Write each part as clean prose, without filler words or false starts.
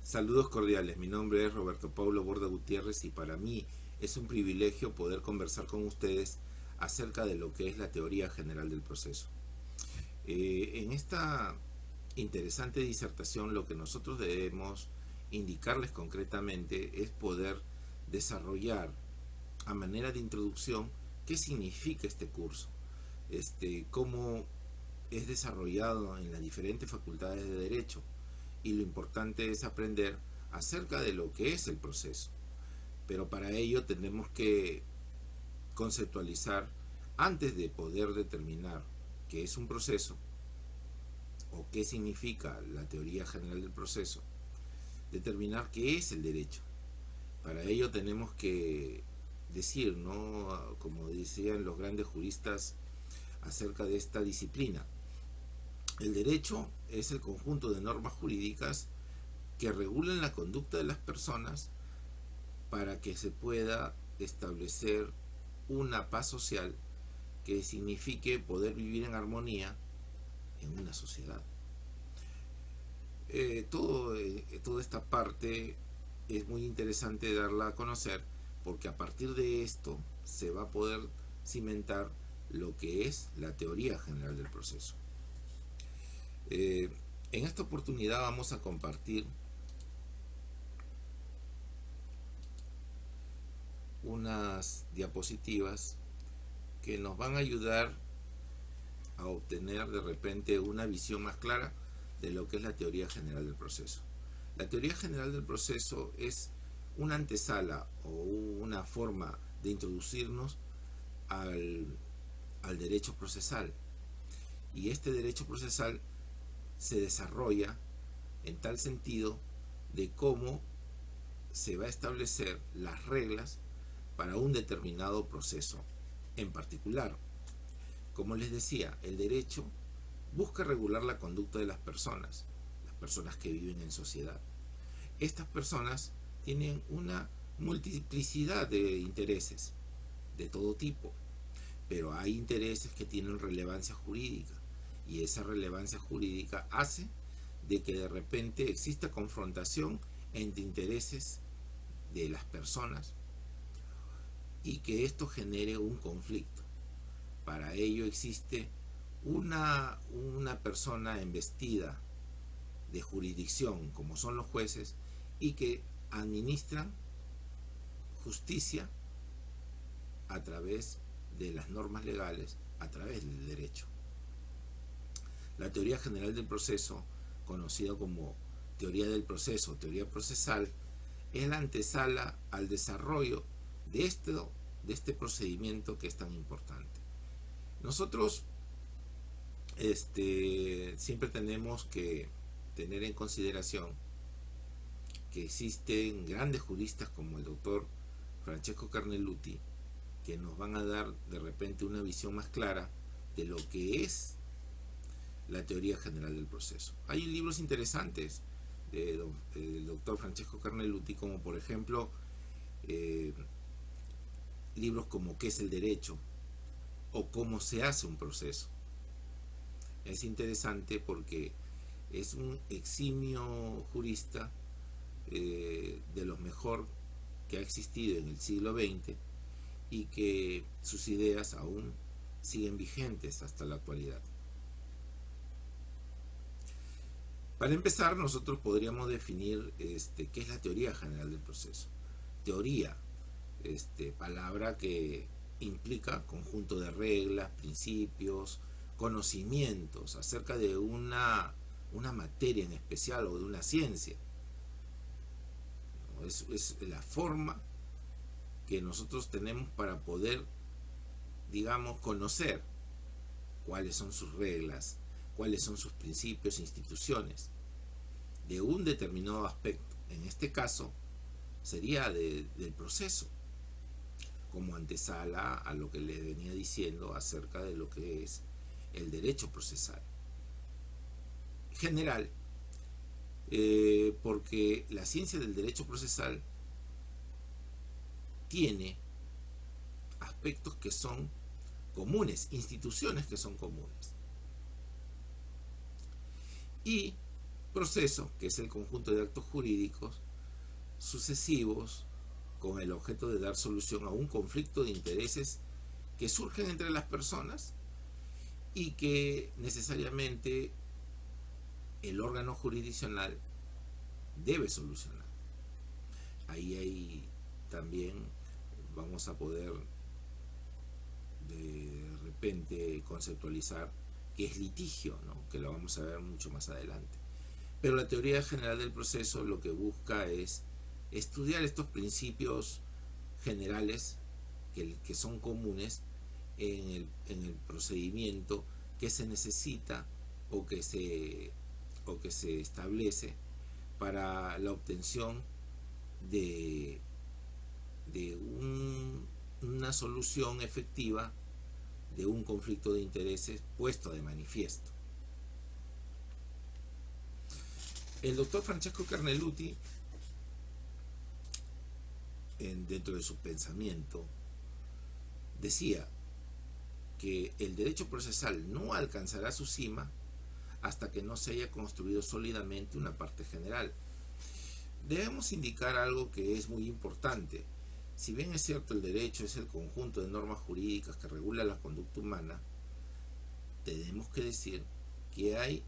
Saludos cordiales, mi nombre es Roberto Paulo Borda Gutiérrez y para mí es un privilegio poder conversar con ustedes acerca de lo que es la teoría general del proceso. En esta interesante disertación lo que nosotros debemos indicarles concretamente es poder desarrollar a manera de introducción qué significa este curso, cómo es desarrollado en las diferentes facultades de Derecho, y lo importante es aprender acerca de lo que es el proceso. Pero para ello tenemos que conceptualizar, antes de poder determinar qué es un proceso o qué significa la teoría general del proceso, determinar qué es el derecho. Para ello tenemos que decir, ¿no?, como decían los grandes juristas acerca de esta disciplina, el derecho es el conjunto de normas jurídicas que regulan la conducta de las personas para que se pueda establecer una paz social que signifique poder vivir en armonía en una sociedad. Toda esta parte es muy interesante darla a conocer, porque a partir de esto se va a poder cimentar lo que es la teoría general del proceso. En esta oportunidad vamos a compartir unas diapositivas que nos van a ayudar a obtener de repente una visión más clara de lo que es la teoría general del proceso. La teoría general del proceso es una antesala o una forma de introducirnos al derecho procesal, y este derecho procesal se desarrolla en tal sentido de cómo se va a establecer las reglas para un determinado proceso en particular. Como les decía, el derecho busca regular la conducta de las personas que viven en sociedad. Estas personas tienen una multiplicidad de intereses de todo tipo, pero hay intereses que tienen relevancia jurídica, y esa relevancia jurídica hace de que de repente exista confrontación entre intereses de las personas y que esto genere un conflicto. Para ello existe una persona embestida de jurisdicción, como son los jueces, y que administran justicia a través de las normas legales, a través del derecho. La teoría general del proceso, conocida como teoría del proceso, teoría procesal, es la antesala al desarrollo de este procedimiento que es tan importante. Nosotros siempre tenemos que tener en consideración que existen grandes juristas como el doctor Francesco Carneluti, que nos van a dar de repente una visión más clara de lo que es la teoría general del proceso. Hay libros interesantes del doctor Francesco Carneluti, como por ejemplo libros como ¿Qué es el derecho?, o ¿Cómo se hace un proceso? Es interesante porque es un eximio jurista, de los mejor que ha existido en el siglo XX, y que sus ideas aún siguen vigentes hasta la actualidad. Para empezar, nosotros podríamos definir qué es la teoría general del proceso. Teoría, palabra que implica conjunto de reglas, principios, conocimientos acerca de una materia en especial o de una ciencia. Es la forma que nosotros tenemos para poder, digamos, conocer cuáles son sus reglas, cuáles son sus principios e instituciones de un determinado aspecto. En este caso sería del proceso, como antesala a lo que les venía diciendo acerca de lo que es el derecho procesal general, porque la ciencia del derecho procesal tiene aspectos que son comunes, instituciones que son comunes, y proceso, que es el conjunto de actos jurídicos sucesivos con el objeto de dar solución a un conflicto de intereses que surgen entre las personas y que necesariamente el órgano jurisdiccional debe solucionar. Ahí también vamos a poder de repente conceptualizar qué es litigio, ¿no? Que lo vamos a ver mucho más adelante. Pero la teoría general del proceso lo que busca es estudiar estos principios generales que son comunes en el procedimiento que se necesita o que se establece para la obtención de una solución efectiva de un conflicto de intereses puesto de manifiesto. El doctor Francesco Carneluti, dentro de su pensamiento, decía que el derecho procesal no alcanzará su cima hasta que no se haya construido sólidamente una parte general. Debemos indicar algo que es muy importante. Si bien es cierto el derecho es el conjunto de normas jurídicas que regula la conducta humana, tenemos que decir que hay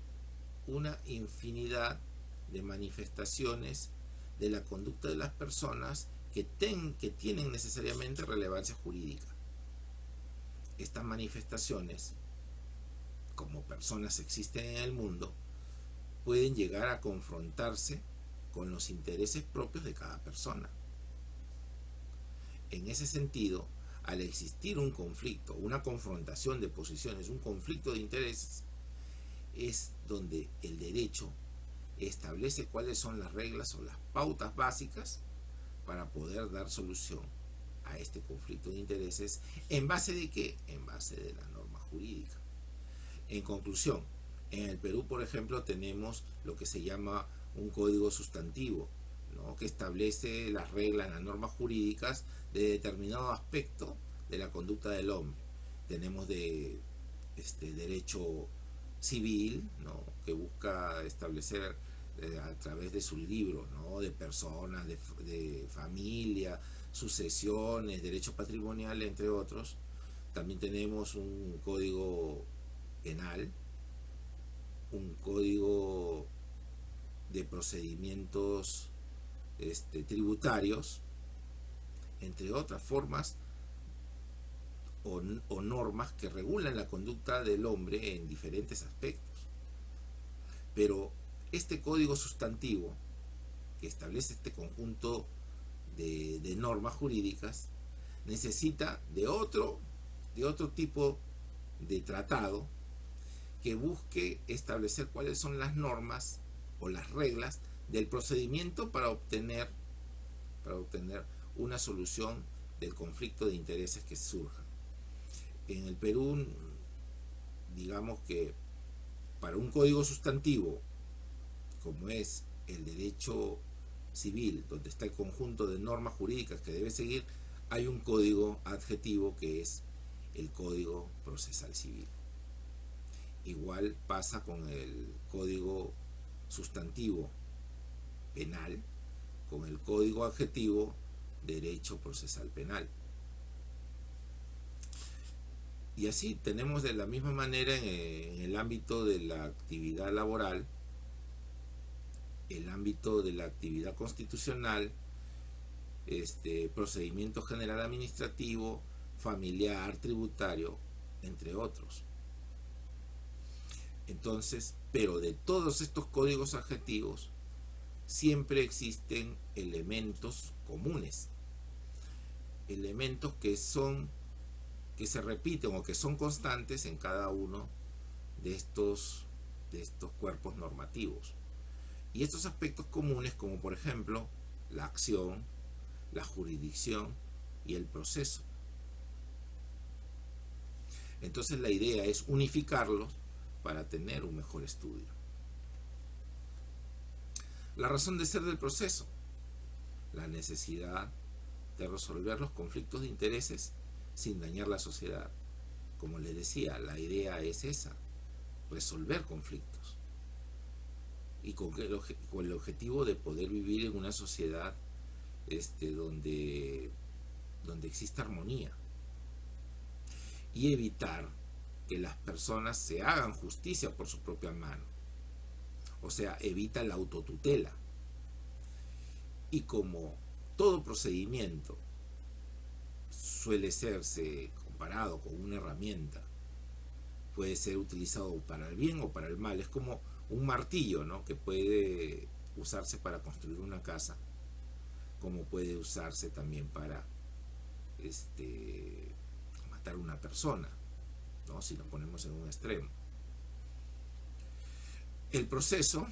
una infinidad de manifestaciones de la conducta de las personas que tienen necesariamente relevancia jurídica. Estas manifestaciones, como personas existen en el mundo, pueden llegar a confrontarse con los intereses propios de cada persona. En ese sentido, al existir un conflicto, una confrontación de posiciones, un conflicto de intereses, es donde el derecho establece cuáles son las reglas o las pautas básicas para poder dar solución a este conflicto de intereses. ¿En base de qué? En base de la norma jurídica. En conclusión, en el Perú, por ejemplo, tenemos lo que se llama un código sustantivo, ¿no? Que establece las reglas, las normas jurídicas de determinado aspecto de la conducta del hombre. Tenemos derecho civil, ¿no? Que busca establecer a través de sus libros, ¿no? De personas, de familia, sucesiones, derecho patrimonial, entre otros. También tenemos un código penal, un código de procedimientos tributarios, entre otras formas o normas que regulan la conducta del hombre en diferentes aspectos. Pero este código sustantivo que establece este conjunto de normas jurídicas necesita de otro tipo de tratado que busque establecer cuáles son las normas o las reglas del procedimiento para obtener una solución del conflicto de intereses que surja. En el Perú, digamos que para un código sustantivo, como es el derecho civil, donde está el conjunto de normas jurídicas que debe seguir, hay un código adjetivo que es el Código Procesal Civil. Igual pasa con el código sustantivo penal, con el código adjetivo Derecho Procesal Penal. Y así tenemos de la misma manera en el ámbito de la actividad laboral, el ámbito de la actividad constitucional, procedimiento general administrativo, familiar, tributario, entre otros. Entonces, pero de todos estos códigos adjetivos siempre existen elementos comunes, elementos que se repiten o que son constantes en cada uno de estos cuerpos normativos. Y estos aspectos comunes, como por ejemplo la acción, la jurisdicción y el proceso. Entonces la idea es unificarlos para tener un mejor estudio. La razón de ser del proceso, la necesidad de resolver los conflictos de intereses sin dañar la sociedad. Como les decía, la idea es esa, resolver conflictos. y con el objetivo de poder vivir en una sociedad donde exista armonía y evitar que las personas se hagan justicia por su propia mano. O sea, evita la autotutela. Y como todo procedimiento suele serse comparado con una herramienta, puede ser utilizado para el bien o para el mal. Es como un martillo, ¿no?, que puede usarse para construir una casa, como puede usarse también para matar a una persona, ¿no?, si lo ponemos en un extremo. El proceso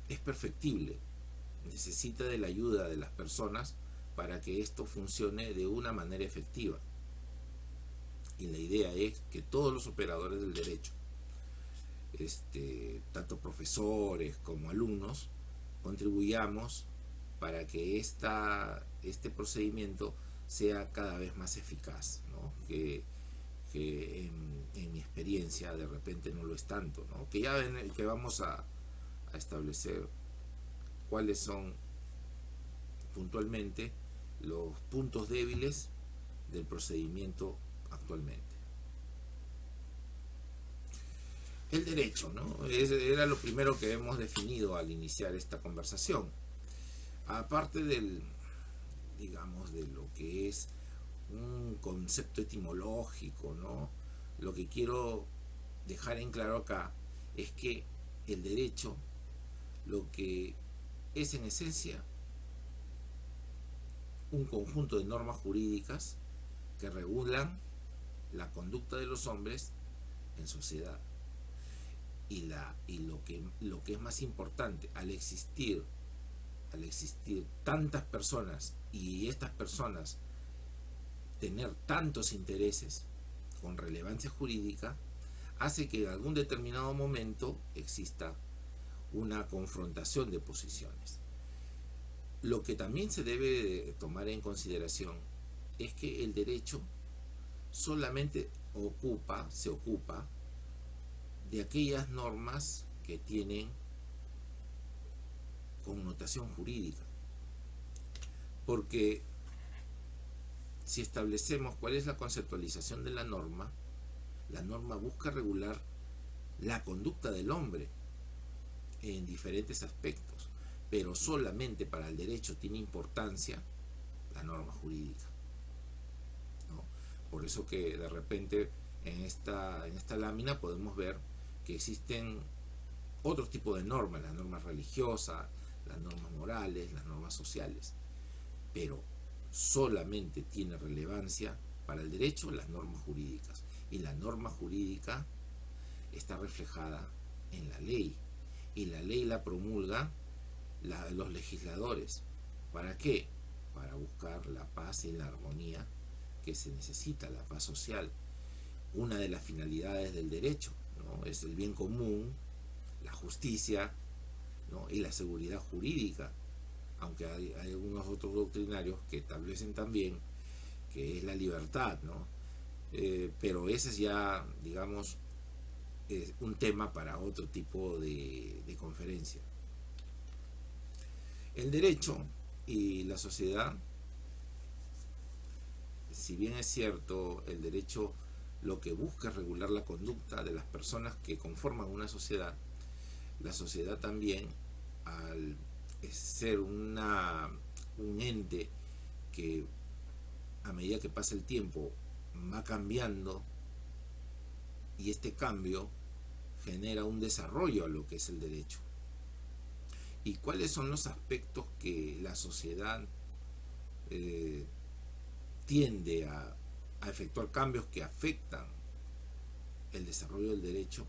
es perfectible, necesita de la ayuda de las personas para que esto funcione de una manera efectiva. Y la idea es que todos los operadores del derecho, tanto profesores como alumnos, contribuyamos para que este procedimiento sea cada vez más eficaz, ¿no? Que en mi experiencia de repente no lo es tanto, ¿no? Que vamos a establecer cuáles son puntualmente los puntos débiles del procedimiento actualmente. El derecho, ¿no?, era lo primero que hemos definido al iniciar esta conversación. Aparte digamos, de lo que es un concepto etimológico, ¿no?, lo que quiero dejar en claro acá es que el derecho, lo que es en esencia un conjunto de normas jurídicas que regulan la conducta de los hombres en sociedad. Y lo que es más importante, al existir tantas personas y estas personas tener tantos intereses con relevancia jurídica, hace que en algún determinado momento exista una confrontación de posiciones. Lo que también se debe tomar en consideración es que el derecho solamente se ocupa de aquellas normas que tienen connotación jurídica. Porque si establecemos cuál es la conceptualización de la norma busca regular la conducta del hombre en diferentes aspectos, pero solamente para el derecho tiene importancia la norma jurídica, ¿no? Por eso que de repente en esta lámina podemos ver que existen otros tipos de normas, las normas religiosas, las normas morales, las normas sociales, pero solamente tiene relevancia para el derecho las normas jurídicas, y la norma jurídica está reflejada en la ley, y la ley la promulgan los legisladores. ¿Para qué? Para buscar la paz y la armonía que se necesita, la paz social. Una de las finalidades del derecho, ¿no?, es el bien común, la justicia, ¿no?, y la seguridad jurídica, aunque hay algunos otros doctrinarios que establecen también que es la libertad, ¿no? Pero ese es ya, digamos, un tema para otro tipo de conferencia. El derecho y la sociedad, si bien es cierto, el derecho lo que busca es regular la conducta de las personas que conforman una sociedad, la sociedad también, al ser un ente que a medida que pasa el tiempo va cambiando, y este cambio genera un desarrollo a lo que es el derecho. ¿Y cuáles son los aspectos que la sociedad tiende a efectuar cambios que afectan el desarrollo del derecho?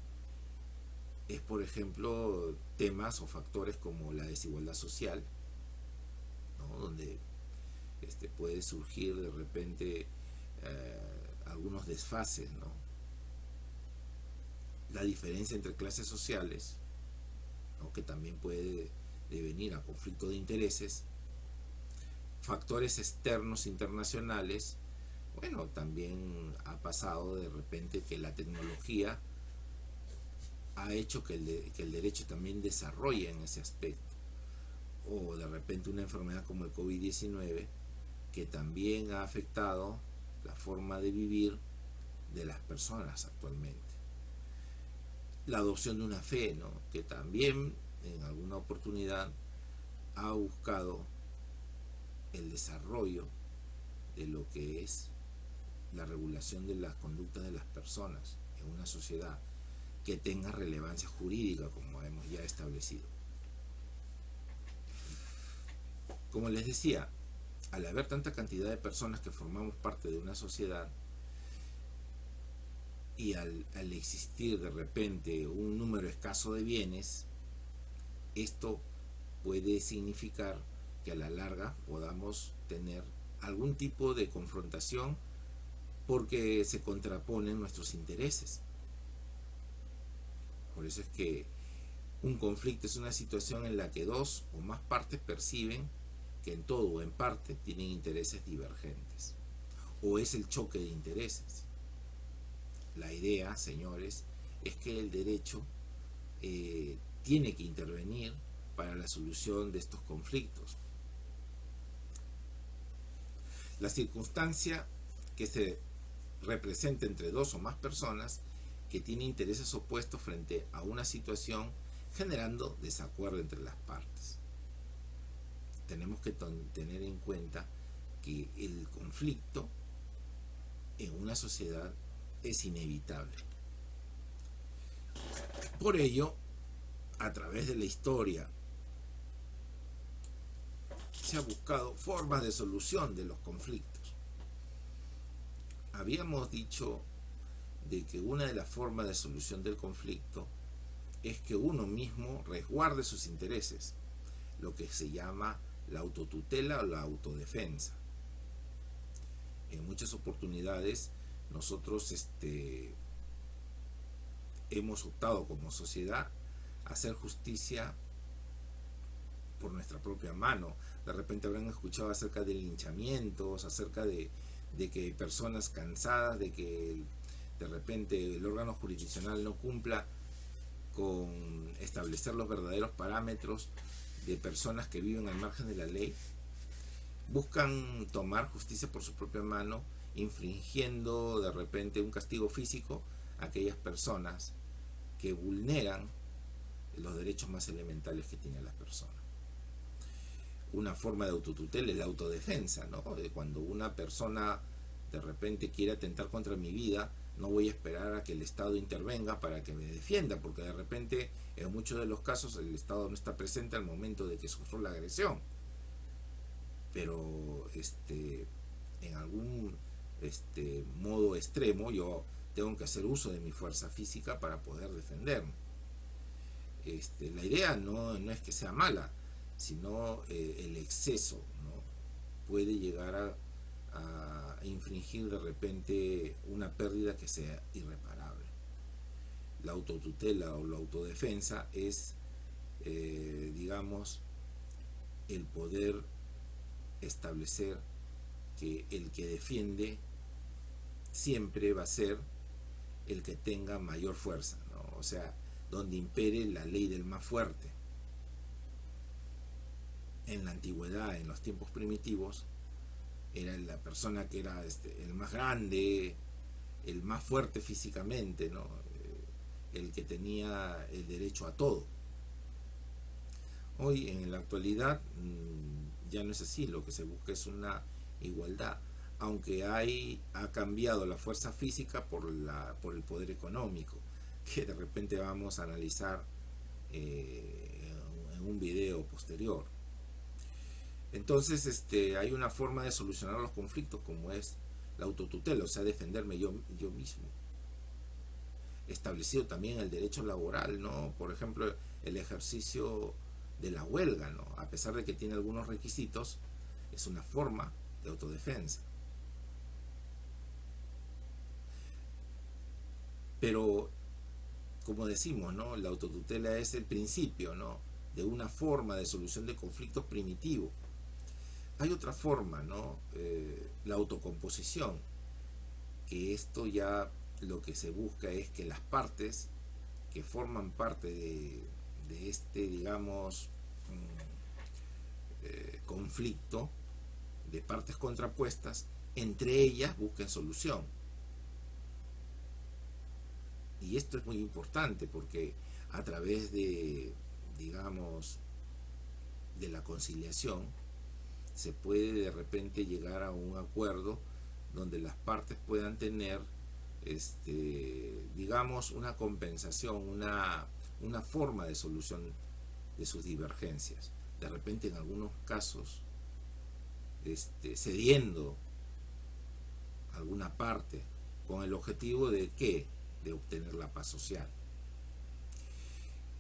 Es, por ejemplo, temas o factores como la desigualdad social, ¿no?, donde puede surgir de repente algunos desfases, ¿no?, la diferencia entre clases sociales, ¿no?, que también puede devenir a conflicto de intereses, factores externos internacionales. Bueno, también ha pasado de repente que la tecnología ha hecho que el derecho también desarrolle en ese aspecto. O de repente una enfermedad como el COVID-19, que también ha afectado la forma de vivir de las personas actualmente. La adopción de una fe, ¿no? Que también en alguna oportunidad ha buscado el desarrollo de lo que es la regulación de las conductas de las personas en una sociedad que tenga relevancia jurídica, como hemos ya establecido. Como les decía, al haber tanta cantidad de personas que formamos parte de una sociedad y al existir de repente un número escaso de bienes, esto puede significar que a la larga podamos tener algún tipo de confrontación porque se contraponen nuestros intereses. Por eso es que un conflicto es una situación en la que dos o más partes perciben que en todo o en parte tienen intereses divergentes, o es el choque de intereses. La idea, señores, es que el derecho tiene que intervenir para la solución de estos conflictos. La circunstancia que se representa entre dos o más personas que tienen intereses opuestos frente a una situación, generando desacuerdo entre las partes. Tenemos que tener en cuenta que el conflicto en una sociedad es inevitable. Por ello, a través de la historia, se ha buscado formas de solución de los conflictos. Habíamos dicho de que una de las formas de solución del conflicto es que uno mismo resguarde sus intereses, lo que se llama la autotutela o la autodefensa. En muchas oportunidades nosotros hemos optado como sociedad a hacer justicia por nuestra propia mano. De repente habrán escuchado acerca de linchamientos, acerca de que personas cansadas de que de repente el órgano jurisdiccional no cumpla con establecer los verdaderos parámetros de personas que viven al margen de la ley, buscan tomar justicia por su propia mano, infringiendo de repente un castigo físico a aquellas personas que vulneran los derechos más elementales que tienen las personas. Una forma de autotutela es la autodefensa, ¿no? De cuando una persona de repente quiere atentar contra mi vida, no voy a esperar a que el Estado intervenga para que me defienda, porque de repente en muchos de los casos el Estado no está presente al momento de que sufro la agresión. Pero en algún modo extremo yo tengo que hacer uso de mi fuerza física para poder defenderme. La idea no es que sea mala, sino el exceso, ¿no? Puede llegar a infringir de repente una pérdida que sea irreparable. La autotutela o la autodefensa es, digamos, el poder establecer que el que defiende siempre va a ser el que tenga mayor fuerza, ¿no? O sea, donde impere la ley del más fuerte. En la antigüedad, en los tiempos primitivos, era la persona que era el más grande, el más fuerte físicamente, ¿no? El que tenía el derecho a todo. Hoy, en la actualidad, ya no es así. Lo que se busca es una igualdad, aunque ha cambiado la fuerza física por el poder económico, que de repente vamos a analizar en un video posterior. Entonces hay una forma de solucionar los conflictos como es la autotutela, o sea, defenderme yo mismo. Establecido también el derecho laboral, ¿no? Por ejemplo, el ejercicio de la huelga, ¿no? A pesar de que tiene algunos requisitos, es una forma de autodefensa. Pero, como decimos, ¿no? La autotutela es el principio, ¿no? De una forma de solución de conflictos primitivo. Hay otra forma, ¿no? La autocomposición, que esto ya lo que se busca es que las partes que forman parte de este, digamos, conflicto de partes contrapuestas, entre ellas busquen solución. Y esto es muy importante porque a través de, digamos, de la conciliación se puede de repente llegar a un acuerdo donde las partes puedan tener, digamos, una compensación, una forma de solución de sus divergencias. De repente en algunos casos cediendo alguna parte con el objetivo de ¿qué? De obtener la paz social.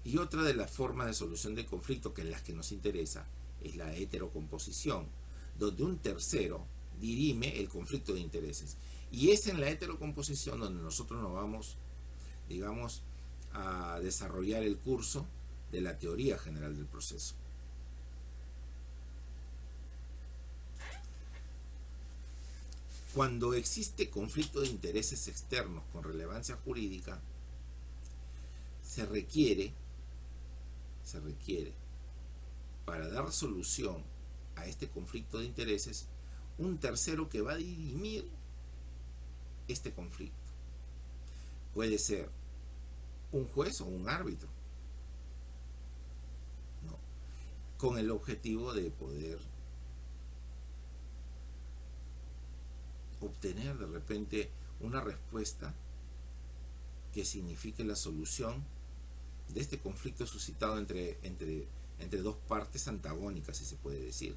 Y otra de las formas de solución de conflicto, que es la que nos interesa, es la heterocomposición, donde un tercero dirime el conflicto de intereses. Y es en la heterocomposición donde nosotros nos vamos, digamos, a desarrollar el curso de la teoría general del proceso. Cuando existe conflicto de intereses externos con relevancia jurídica, se requiere para dar solución a este conflicto de intereses un tercero que va a dirimir este conflicto. Puede ser un juez o un árbitro, ¿no? Con el objetivo de poder obtener de repente una respuesta que signifique la solución de este conflicto suscitado entre dos partes antagónicas, si se puede decir.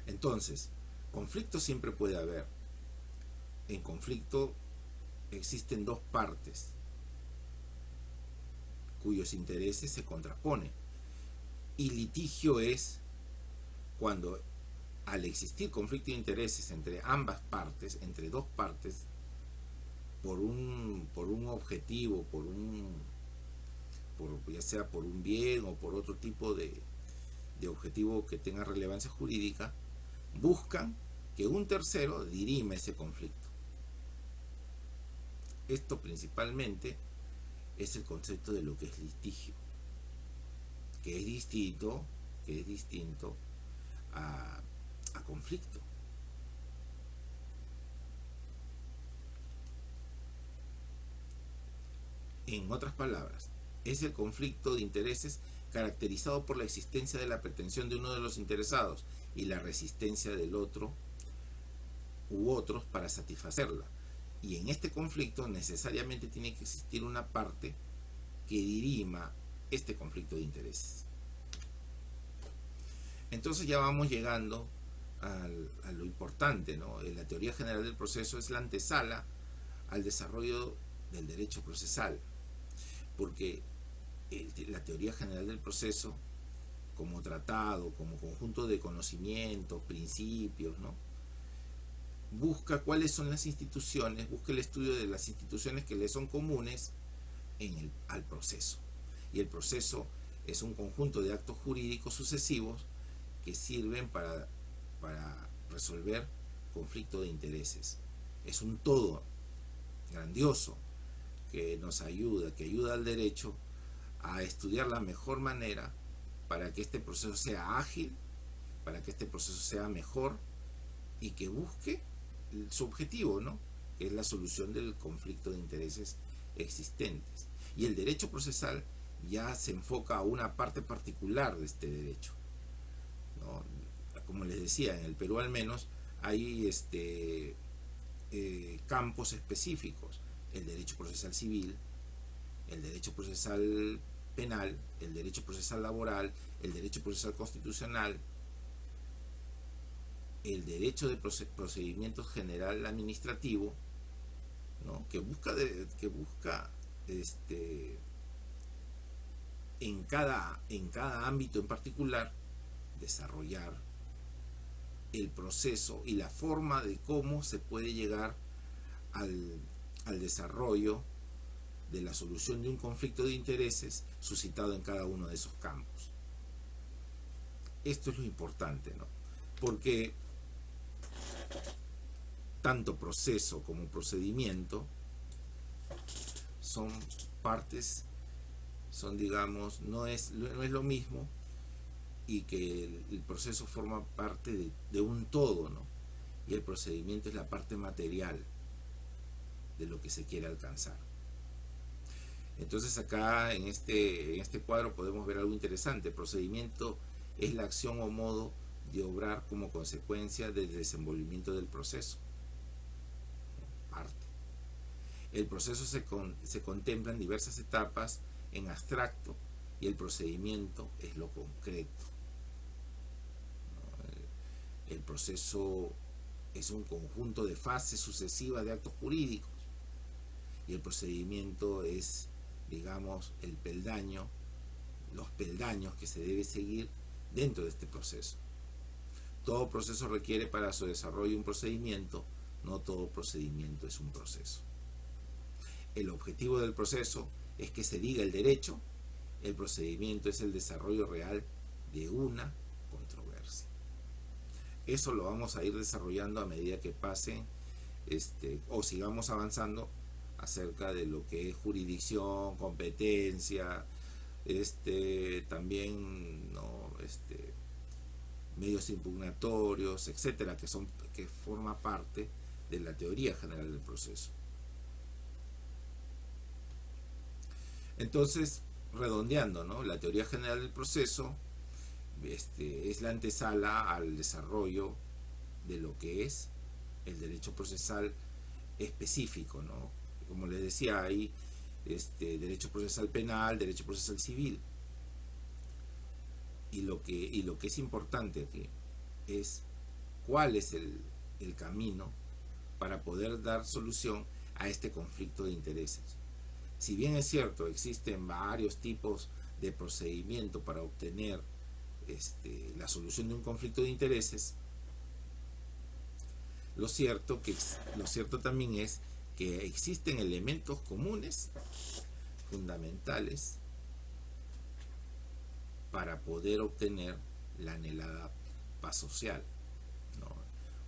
Entonces, conflicto siempre puede haber. En conflicto existen dos partes cuyos intereses se contraponen. Y litigio es cuando, al existir conflicto de intereses entre ambas partes, entre dos partes, por un objetivo, ya sea por un bien o por otro tipo de objetivo que tenga relevancia jurídica, buscan que un tercero dirima ese conflicto. Esto principalmente es el concepto de lo que es litigio, que es distinto a conflicto. En otras palabras, es el conflicto de intereses caracterizado por la existencia de la pretensión de uno de los interesados y la resistencia del otro u otros para satisfacerla. Y en este conflicto necesariamente tiene que existir una parte que dirima este conflicto de intereses. Entonces ya vamos llegando a lo importante, ¿no? La teoría general del proceso es la antesala al desarrollo del derecho procesal, porque la teoría general del proceso, como tratado, como conjunto de conocimientos, principios, ¿no?, busca cuáles son las instituciones, busca el estudio de las instituciones que le son comunes al proceso. Y el proceso es un conjunto de actos jurídicos sucesivos que sirven para resolver conflicto de intereses. Es un todo grandioso que nos ayuda, que ayuda al derecho a estudiar la mejor manera para que este proceso sea ágil, para que este proceso sea mejor y que busque su objetivo, ¿no?, que es la solución del conflicto de intereses existentes. Y el derecho procesal ya se enfoca a una parte particular de este derecho, ¿no? Como les decía, en el Perú al menos hay campos específicos: el derecho procesal civil, el derecho procesal penal, el derecho procesal laboral, el derecho procesal constitucional, el derecho de procedimiento general administrativo, ¿no?, que busca en cada ámbito en particular desarrollar el proceso y la forma de cómo se puede llegar al desarrollo de la solución de un conflicto de intereses suscitado en cada uno de esos campos. Esto es lo importante, ¿no?, porque tanto proceso como procedimiento son partes son, digamos, no es lo mismo, y que el proceso forma parte de un todo, ¿no? Y el procedimiento es la parte material de lo que se quiere alcanzar. Entonces acá en este cuadro podemos ver algo interesante. El procedimiento es la acción o modo de obrar como consecuencia del desenvolvimiento del proceso. Parte. El proceso se contempla en diversas etapas en abstracto, y el procedimiento es lo concreto. El proceso es un conjunto de fases sucesivas de actos jurídicos, y el procedimiento es, digamos, los peldaños que se debe seguir dentro de este proceso. Todo proceso requiere para su desarrollo un procedimiento, no todo procedimiento es un proceso. El objetivo del proceso es que se diga el derecho, el procedimiento es el desarrollo real de una controversia. Eso lo vamos a ir desarrollando a medida que pasen o sigamos avanzando acerca de lo que es jurisdicción, competencia, también, ¿no? Medios impugnatorios, etcétera, que forma parte de la teoría general del proceso. Entonces, redondeando, ¿no? La teoría general del proceso es la antesala al desarrollo de lo que es el derecho procesal específico, ¿no? Como les decía, hay derecho procesal penal, derecho procesal civil. Y lo que es importante aquí es cuál es el camino para poder dar solución a este conflicto de intereses. Si bien es cierto, existen varios tipos de procedimiento para obtener la solución de un conflicto de intereses, lo cierto también es que existen elementos comunes, fundamentales, para poder obtener la anhelada paz social, ¿no?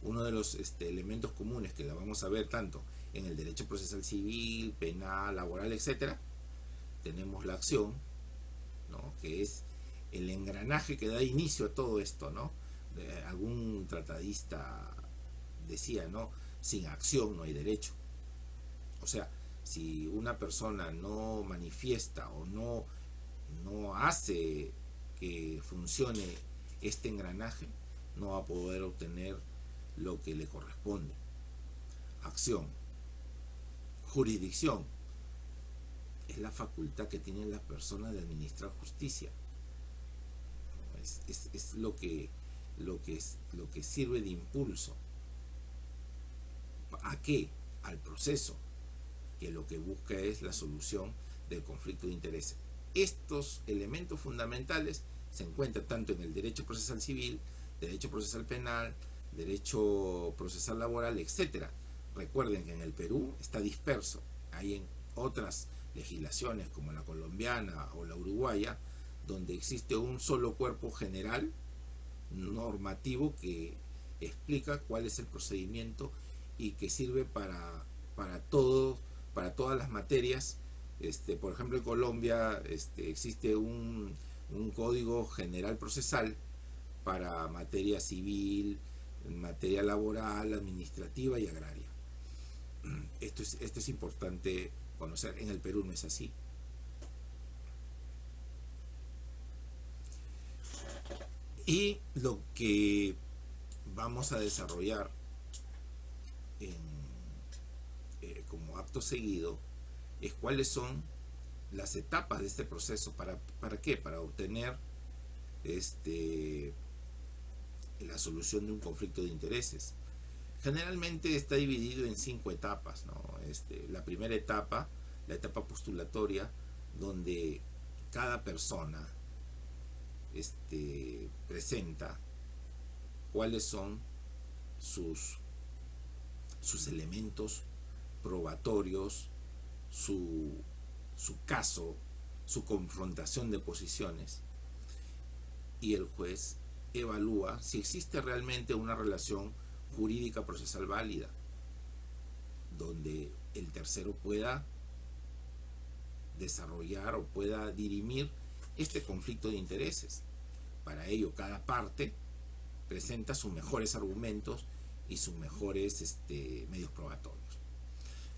Uno de los elementos comunes que la vamos a ver tanto en el derecho procesal civil, penal, laboral, etcétera, tenemos la acción, ¿no? Que es el engranaje que da inicio a todo esto, ¿no? Algún tratadista decía, ¿no? Sin acción no hay derecho. O sea, si una persona no manifiesta o no hace que funcione este engranaje, no va a poder obtener lo que le corresponde. Acción. Jurisdicción. Es la facultad que tienen las personas de administrar justicia. Es lo que sirve de impulso. ¿A qué? Al proceso, que lo que busca es la solución del conflicto de intereses. Estos elementos fundamentales se encuentran tanto en el derecho procesal civil, derecho procesal penal, derecho procesal laboral, etc. Recuerden que en el Perú está disperso. Hay en otras legislaciones como la colombiana o la uruguaya, donde existe un solo cuerpo general normativo que explica cuál es el procedimiento y que sirve para todas las materias. Por ejemplo, en Colombia existe un código general procesal para materia civil, materia laboral, administrativa y agraria. Esto es importante conocer. En el Perú no es así. Y lo que vamos a desarrollar como acto seguido es cuáles son las etapas de este proceso. ¿Para qué? Para obtener la solución de un conflicto de intereses. Generalmente está dividido en 5 etapas, ¿no? La primera etapa, la etapa postulatoria, donde cada persona presenta cuáles son sus elementos probatorios, su caso, su confrontación de posiciones, y el juez evalúa si existe realmente una relación jurídica procesal válida, donde el tercero pueda desarrollar o pueda dirimir este conflicto de intereses. Para ello, cada parte presenta sus mejores argumentos y sus mejores medios probatorios.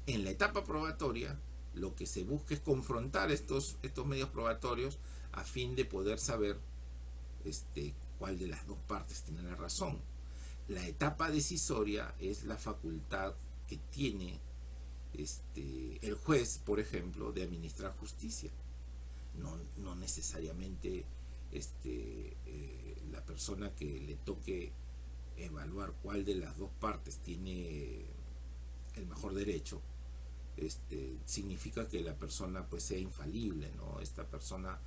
En la etapa probatoria, lo que se busca es confrontar estos medios probatorios a fin de poder saber cuál de las dos partes tiene la razón. La etapa decisoria es la facultad que tiene el juez, por ejemplo, de administrar justicia. No necesariamente la persona que le toque evaluar cuál de las dos partes tiene el mejor derecho significa que la persona pues sea infalible, ¿no? Esta persona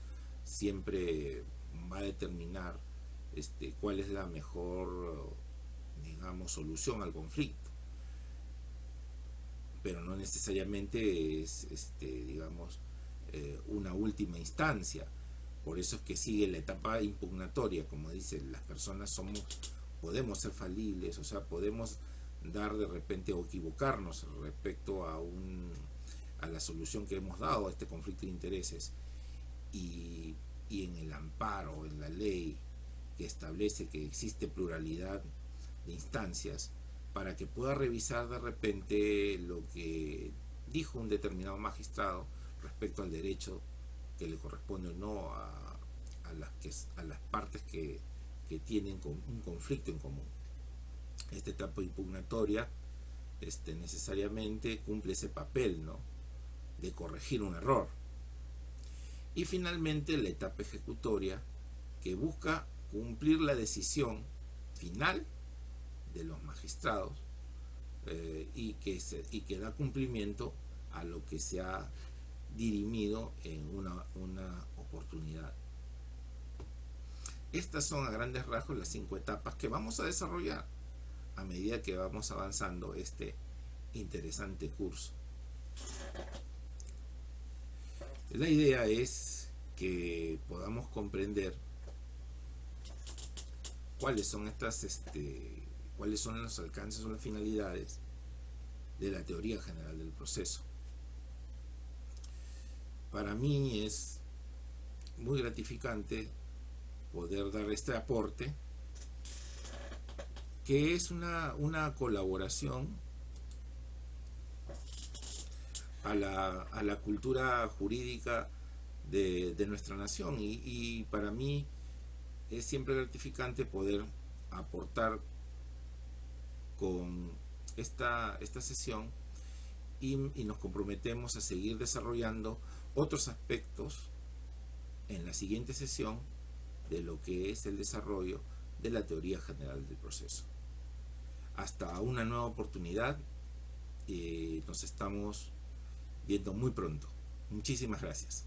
siempre va a determinar cuál es la mejor, digamos, solución al conflicto, pero no necesariamente es digamos una última instancia. Por eso es que sigue la etapa impugnatoria. Como dicen, las personas podemos ser falibles, o sea, podemos dar de repente o equivocarnos respecto a la solución que hemos dado a este conflicto de intereses, y en el amparo, en la ley que establece que existe pluralidad de instancias para que pueda revisar de repente lo que dijo un determinado magistrado respecto al derecho que le corresponde o no a las partes que tienen un conflicto en común. Esta etapa impugnatoria necesariamente cumple ese papel, ¿no?, de corregir un error. Y finalmente la etapa ejecutoria, que busca cumplir la decisión final de los magistrados y que da cumplimiento a lo que se ha dirimido en una oportunidad. Estas son a grandes rasgos las 5 etapas que vamos a desarrollar a medida que vamos avanzando este interesante curso. La idea es que podamos comprender cuáles son cuáles son los alcances o las finalidades de la teoría general del proceso. Para mí es muy gratificante poder dar este aporte, que es una colaboración a la cultura jurídica de nuestra nación, y para mí es siempre gratificante poder aportar con esta sesión, y nos comprometemos a seguir desarrollando otros aspectos en la siguiente sesión de lo que es el desarrollo de la teoría general del proceso. Hasta una nueva oportunidad, nos estamos viendo muy pronto. Muchísimas gracias.